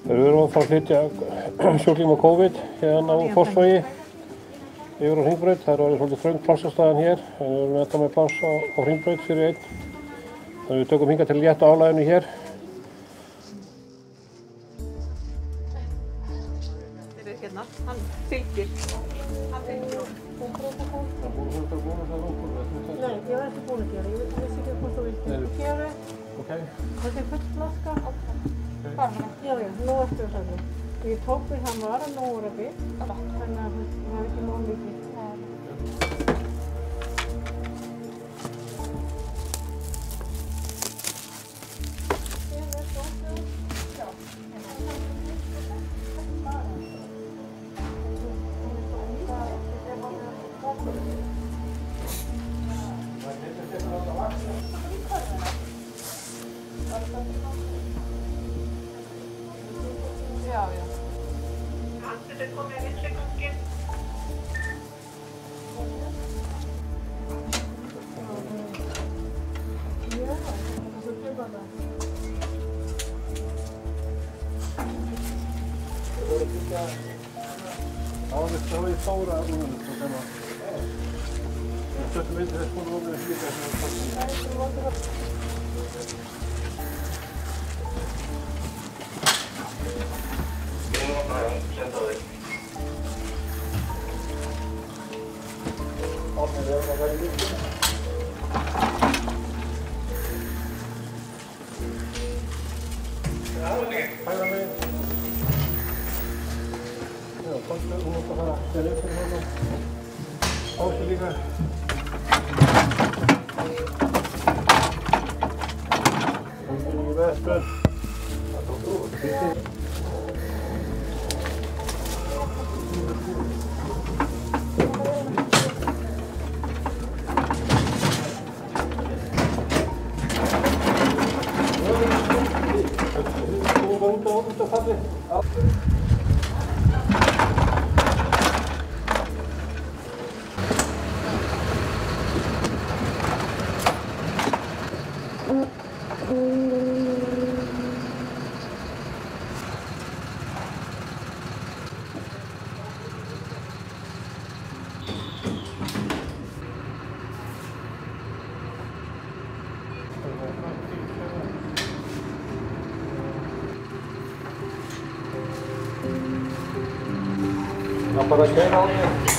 Við erum að fara að flytja sjúkling með COVID hérna á Fossvogi yfir á Hringbraut. Það er orðið svolítið þröng plássastaðan hér, en við erum ennþá með pláss á Hringbraut fyrir einn. Þannig við tökum hingað til að létta álaginu hér. Þeir eru hérna, hann fylgir. Hann fylgir. Það búið að búið það okkur? Nei, ég var ekki búin að gera. Ég vissi ekki hvort þú vildi. Þú gefur. Ok. Þetta er full flaska. Já, nú ertu það þannig. Ég tók við hann var að nóg voru að byrja. Þannig að það var ekki nóg mikið. Já. Þetta er komið vinstri ganginn. Já, það er bara það. Það var í stóra rúminu, svo sem að við stöttum inn til þess að rúminu líka sem við stöttum. Hægra megin. Já, komstu, hún átt að fara að stela upp fyrir hana. Ástu líka. Komstu í vestur. Það tók þú. Út af falli. Bara að keyra á því.